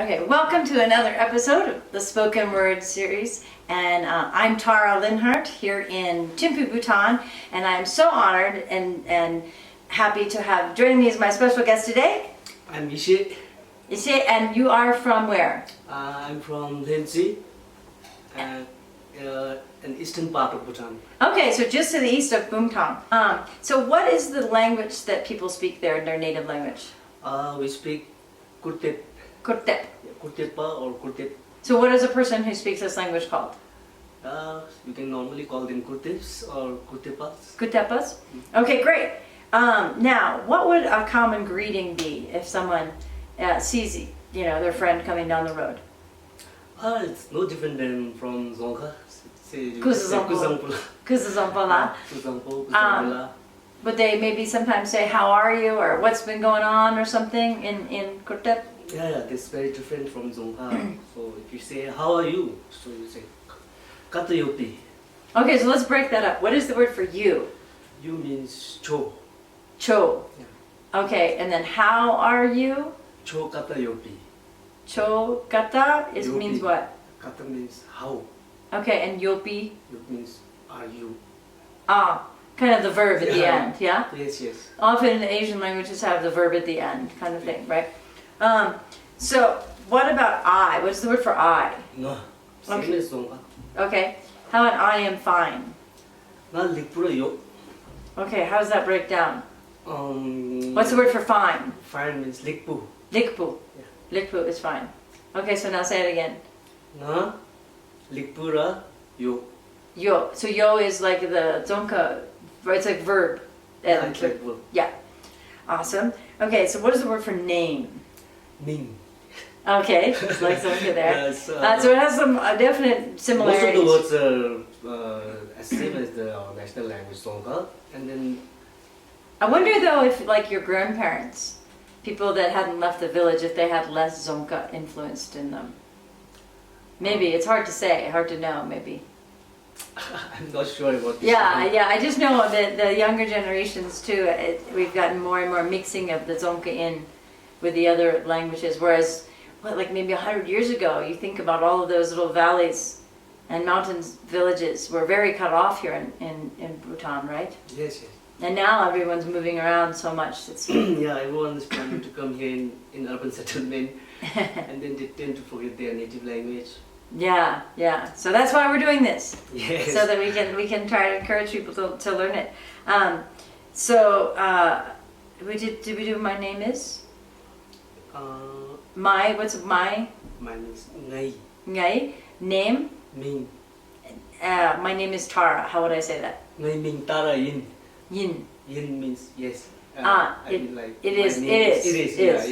Okay, welcome to another episode of the Spoken Word series, and I'm Tara Linhardt here in Thimphu, Bhutan, and I'm so honored and happy to have joining me as my special guest today. I'm Ishe. Ishe, and you are from where? I'm from Thimphu, an eastern part of Bhutan. Okay, so just to the east of Bumthap. So what is the language that people speak there in their native language? We speak Kurtop. Kurtop. Kurtopkha or Kuerteop. So what is a person who speaks this language called? You can normally call them Kurteops or Kurtopkhas. Kurtopkhas? Okay, great. Now, what would a common greeting be if someone sees, their friend coming down the road? It's no different than from Dzongkha. Would they maybe sometimes say, how are you, or what's been going on, or something in Kurtop? Yeah, that's very different from Dzongkha. So if you say, how are you? So you say, Kuerteop. Okay, so let's break that up. What is the word for you? You means cho. Cho. Yeah. Okay, and then how are you? Cho Kuerteop. Cho kata means what? Kata means how. Okay, and yopi? It means are you. Kind of the verb at the end, yeah? Yes, yes. Often Asian languages have the verb at the end, kind of thing, right? So, what about I? What's the word for I? No, same as Dzongkha. Okay, how about I am fine? Na likpura yo. Okay, how does that break down? What's the word for fine? Fine means likpu. Likpu. Yeah. Likpu is fine. Okay, so now say it again. Na likpura yo. Yo. So yo is like the Dzongkha, it's like verb. Yeah, it's like verb. Yeah. Awesome. Okay, so what is the word for name? Ming. Okay, it's like Dzongkha there. Yes, so it has some definite similarities. Most of the words are as same as the national language Dzongkha, and then. I wonder though if, like your grandparents, people that hadn't left the village, if they had less Dzongkha influenced in them. Maybe it's hard to say, hard to know. Maybe. I'm not sure about this. Yeah. I just know that the younger generations too. We've gotten more and more mixing of the Dzongkha in with the other languages. Whereas, like maybe 100 years ago, you think about all of those little valleys and mountains villages were very cut off here in Bhutan, right? Yes, yes. And now everyone's moving around so much. It's yeah, everyone is planning to come here in urban settlement, and then they tend to forget their native language. Yeah. So that's why we're doing this. Yes. So that we can try to encourage people to learn it. Did we do my name is? What's my? Mine is Ngai. Ngai. Name? Ming. My name is Tara. How would I say that? Ngai Ming Tara Yin. Yin. Yin means yes. It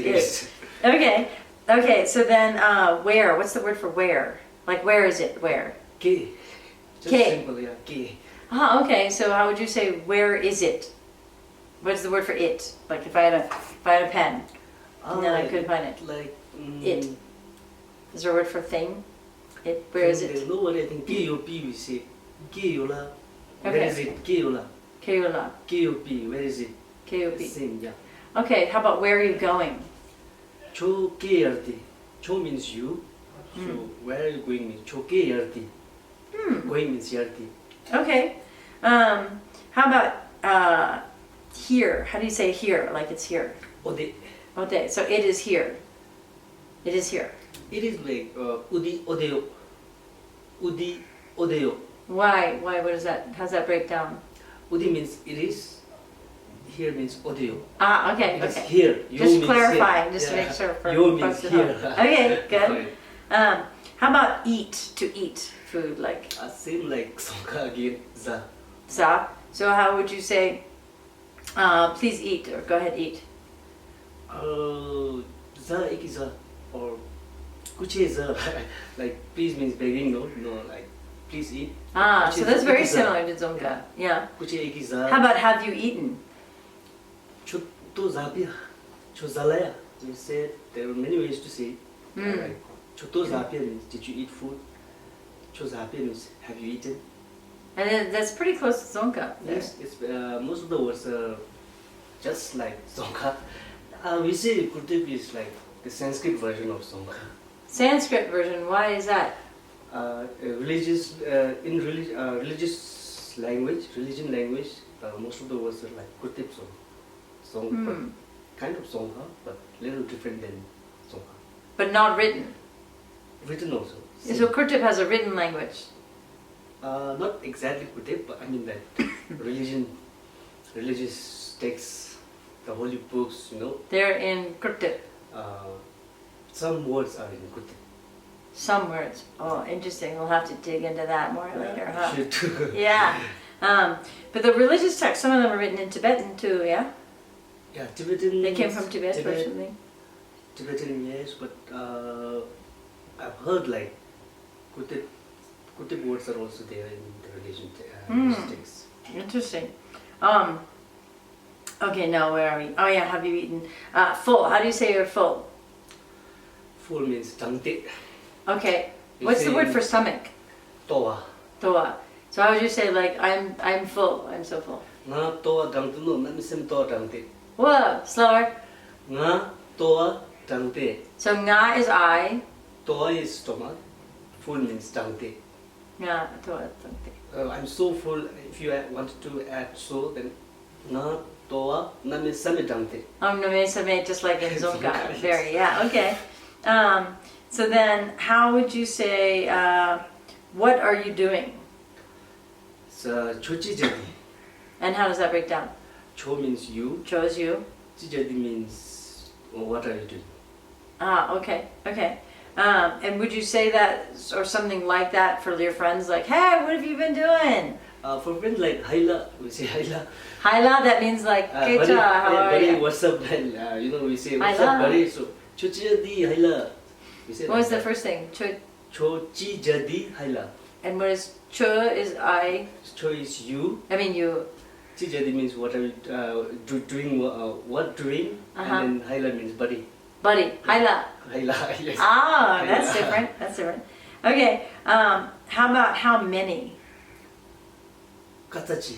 is. Okay, so then where? What's the word for where? Like where is it? Where? Ke. Just Ke. simple, yeah. Ke. Okay, so how would you say where is it? What's the word for it? Like if I had a pen, and then I could find it. Like It. Is there a word for thing? It. Where is it? No word. I think Kuerteop we say. Kuerteop. Where Okay. is it? Kuerteop. Kuerteop. Kuerteop. Where is it? Kuerteop. Same, yeah. Okay, how about where are you going? Cho Kuerteop. Cho means you. So where are you going means Cho Kuerteop. Going means Yarti. Okay. How about here? How do you say here? Like it's here. Ode. Okay, so it is here. It is here. It is like Udi Odeo. Udi Odeo. Why? What is that? How's that break down? Udi means it is. Here means Odeo. Okay. It is here. You Just means clarifying, here. just to make sure for You means folks at home. here. Okay, good. How about eat? To eat food, like Same like Dzongkha again. Za. za. So how would you say? Please eat, or go ahead eat. Za ikiza or kuche za. Like please means begging, no, like please eat. So that's very similar to Dzongkha. Yeah. Kuche ikiza. How about have you eaten? Chutto zapia. Chozalaya. We said there are many ways to say it. Like chutto zapia means did you eat food? Chozapia means have you eaten? And that's pretty close to Dzongkha. Yes, it's most of the words are just like Dzongkha. We say Kuerteop is like the Sanskrit version of Dzongkha. Sanskrit version, why is that? Religious religious language, religion language. Most of the words are like Kurtop song, but kind of songha, but little different than songha. But not written. Written also. So Kurtop has a written language. Not exactly Kurtop, but I mean that religious texts, the holy books, you know. They're in Kurtop. Some words are in Kurtop. Some words. Oh, interesting. We'll have to dig into that more later, huh? Sure too. Yeah. But the religious texts, some of them are written in Tibetan too, yeah? Yeah, Tibetan. They came from Tibet or something? Tibetan, yes, but I've heard like Kurtop words are also there in the religion texts. Interesting. Okay, now where are we? Oh yeah, have you eaten? Full. How do you say you're full? Full means tangte. Okay. What's the word for stomach? Toa. Toa. So how would you say like I'm full? I'm so full. Nga toa tangte no, na misem toa tangte. Whoa, slower. Nga toa tangte. So nga is I. Toa is stomach. Full means tangte. Nga toa tangte. I'm so full. If you want to add so, then nga toa na misem tangte. Name just like in Zonka. Very, yeah, okay. So then, how would you say, what are you doing? So, chochi jadi. And how does that break down? Cho means you. Chose you. Chi jadi means what are you doing? Okay, okay. And would you say that, or something like that for your friends, like, hey, what have you been doing? For friends like Haila, we say Haila. Haila, that means like, Kecha, how are you? What's up, man? You know, we say, what's up, buddy? So, chochi jadi Haila. What was the first thing? Chochi jadi Haila. And what is cho is I? Cho is you. I mean you. Chi jadi means what are you doing? What doing? And then Haila means buddy. Buddy. Haila. Haila. Yes. Ah, Haila. that's different. That's different. Okay. How about how many? Katachi.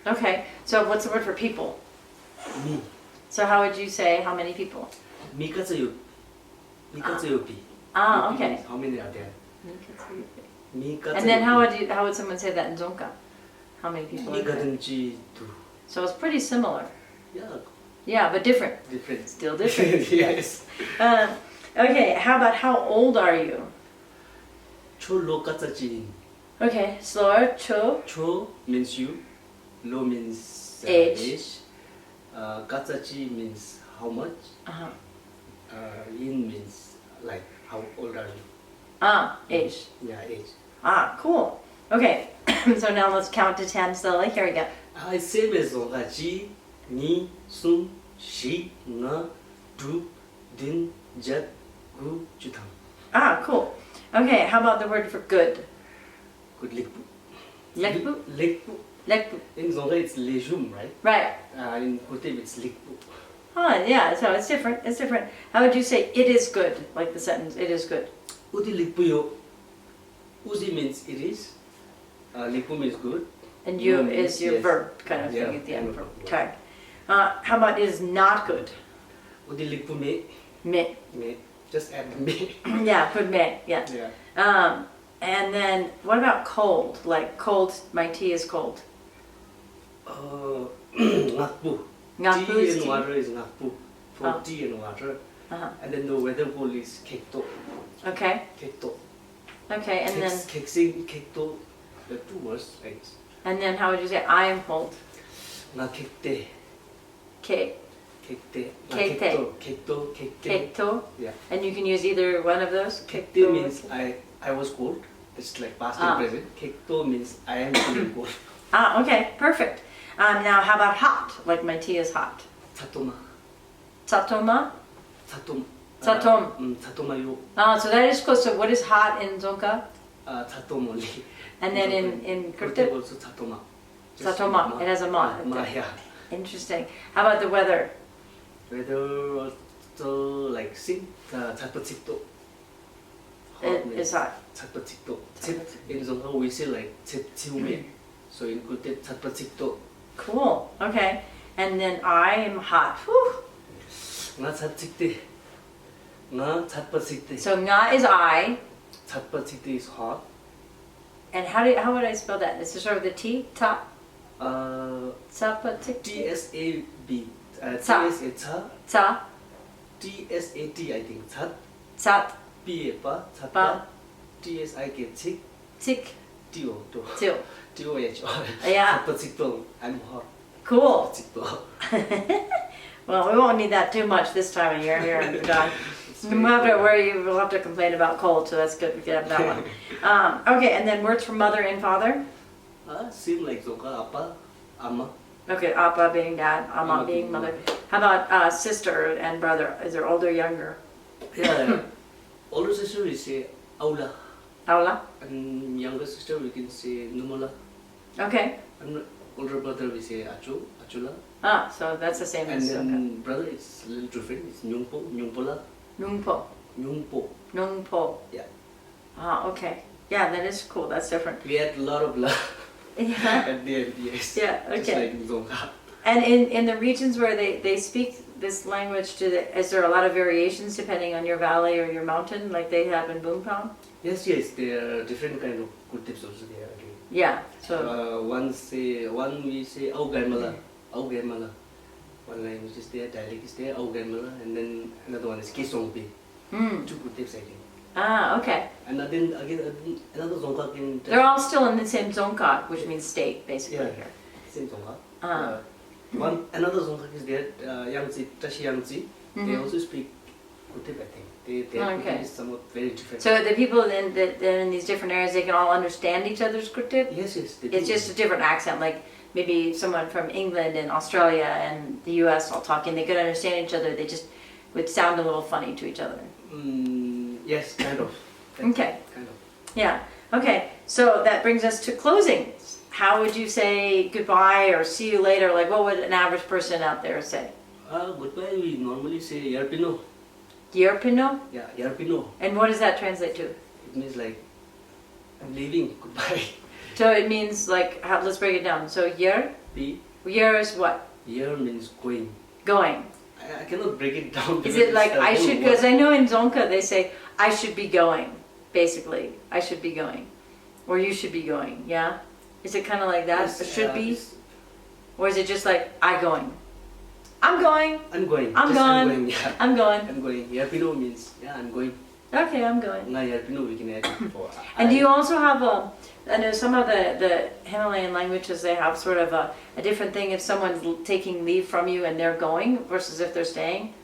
Okay. So what's the word for people? Me. So how would you say how many people? Mi katsayo. Mi katsayopi. Okay. How many are there? Mi katsayopi. And then how would someone say that in Zonka? How many people are there? So it's pretty similar. Yeah. Yeah, but different. Different. Still different. Yes. Okay, how about how old are you? Cho lo katsachi. Okay, slower. Cho. Cho means you. Lo means age. Katsachi means how much. In means like how old are you? Age. Yeah, age. Cool. Okay, so now let's count to 10 slowly. Here we go. Same as Zonga. Ji, ni, sun, shi, nga, du, din, jat, gu, jutang. Cool. Okay, how about the word for good? Good likpu. Lekpu? Likpu. Lekpu. In Zonga it's lejum, right? Right. In Kurtop it's likpu. Yeah, so it's different. It's different. How would you say it is good? Like the sentence, it is good. Udi likpu yo. Uzi means it is. Likpu means good. And you is your yes. verb kind of thing Yeah, at the end. verb, Tag. How about it is not good? Udi likpu me. Me. Me. Just add me. Yeah, put me. Yeah. Yeah. And then what about cold? Like cold, my tea is cold. Ngakpu. Ngakpu Tea is and tea? water is ngakpu. For tea and water. And then the weather pole is kekto. Okay. Kekto. Okay, and then Keksing, kekto. The two words, right? and then how would you say I am cold? Nga kekte. Ke. Kekte. Kekte. Kekto. Kekte. Kekto. Yeah. And you can use either one of those. Kekte means I was cold. It's like past and present. Kekto means I am feeling cold. Okay, perfect. Now how about hot? Like my tea is hot. Satoma. Satoma? Satom. Satom. Satoma yo. So that is close. So what is hot in Zonka? Satom only. And then in Kurtop Kurtop? also satoma. Satoma. It has a ma. Yeah. Interesting. How about the weather? Weather also like sing. Chatpachikto. It is hot. Chatpachikto. In Zonga we say like chiume. So in Kurtop chatpachikto. Cool. Okay. And then I am hot. Whew. Nga chatchikte. Nga chatpasikte. So nga is I, Chatpasikte is hot. and how would I spell that? Is it sort of the T? Ta? Tsapatik? TSAB. Cha. TSA cha. Tsa? TSAT I think. Chat. Tsat? P pa. Pa. Chatpa. TSIK chik. Tik? Tio. To. Til. TOH. Yeah. Chatpasikto. I'm hot. Cool. Chatpasikto. Well, we won't need that too much this time of year here in Bhutan. We'll have to complain about cold, so that's good. We can have that one. Okay, and then words for mother and father. Seem like Zonka, Appa, Amma. Okay, Appa being dad, Amma being mother. How about sister and brother? Is there older, younger? Yeah. Older sister we say Aula. Aula? And younger sister we can say Numala. Okay. And older brother we say Achu, Achula. Ah, so that's the same And as then brother is a little different. It's Nyungpo, Nyungpola. Nungpo. Nyungpo. Nungpo. Yeah. Ah, okay. Yeah, that is cool. That's different. We had a lot of love Yeah. at the end, yes. Yeah, Just okay. like in Zonka. And in the regions where they speak this language, is there a lot of variations depending on your valley or your mountain, like they have in Bumthap? Yes, there are different kind of Kurteops also there again. Yeah. So. One we say Augaimala. Augaimala. One language is there, dialect is there, Augaimala, and then another one is Kesongpe. Two Kurteops I think. Ah, okay. And then again another Zonka can. They're all still in the same Dzongkha, which means state, basically Yeah. here. Same Zonka. Ah. Another Zonka is there, Yangtze, Tashi Yangtze. They also speak Kurteop I think. Their Okay. Kurteop is somewhat very different. So the people in these different areas, they can all understand each other's Kurtop? Yes, they It's do. just a different accent, like maybe someone from England and Australia and the US all talking, they could understand each other, they just would sound a little funny to each other. Yes, kind of. Okay. Kind of. Yeah, okay, so that brings us to closing. How would you say goodbye or see you later? Like what would an average person out there say? Goodbye we normally say Yarpino. Yerpino? Yeah, Yarpino. And what does that translate to? It means like, I'm leaving, goodbye. So it means like, let's break it down. So yer is what? Year means going. Going. I cannot break it down. Is because it like it's the I whole should, word. because I know in Dzongkha they say, I should be going, basically. I should be going. Or you should be going, yeah? Is it kind of like that? Yes, It should be? it's- Or is it just like, I going? I'm going. I'm going. I'm Just going. I'm going, yeah. I'm going. I'm going. Yarpino means, yeah, I'm going. Okay, I'm going. Nga Yarpino we can add it for. And do you also have I know some of the Himalayan languages, they have sort of a different thing if someone's taking leave from you and they're going versus if they're staying?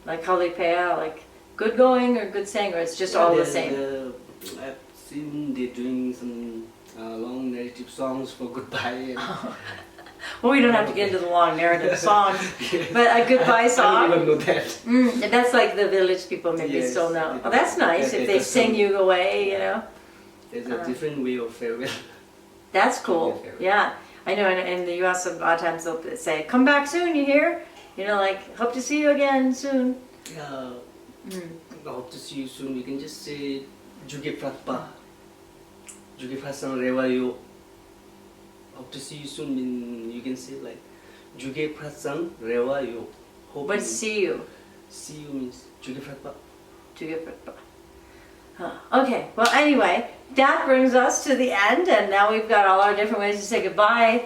Like Kalipea, like good going or good staying, or it's just all the same? I've seen they're doing some long narrative songs for goodbye. And Well, we don't have to get into the long narrative songs, but a goodbye I song. don't even know that. That's like the village people maybe Yes, still know. they Oh, that's do. nice Yeah, if they they just sing sing. you away, you know. There's a different way of farewell. That's cool. Okay, fair. Yeah, I know. In the U.S., a lot of times they'll say, "Come back soon." You hear? You know, like hope to see you again soon. Yeah. I hope to see you soon. We can just say Juge Pratpa. Juge Prasan Rewayo. Hope to see you soon. You can say like Juge Prasan Rewayo. Hope But you- see you. See you means Juge Pratpa. To get Okay, well anyway, that brings us to the end, and now we've got all our different ways to say goodbye.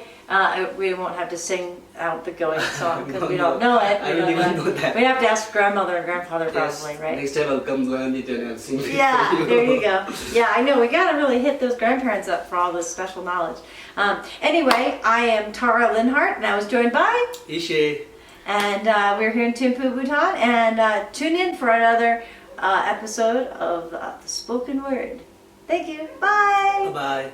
We won't have to sing out the going song because we don't know it. I don't even know that. We'd have to ask grandmother and grandfather Yes, probably, right? next time I'll come to Anita and I'll sing for Yeah, there you go. Yeah, I know. We got to really hit those grandparents up for all this special knowledge. Anyway, I am Tara Linhardt, and I was joined by, Ishe. and we're here in Thimphu, Bhutan, and tune in for another episode of The Spoken Word. Thank you. Bye. Bye-bye.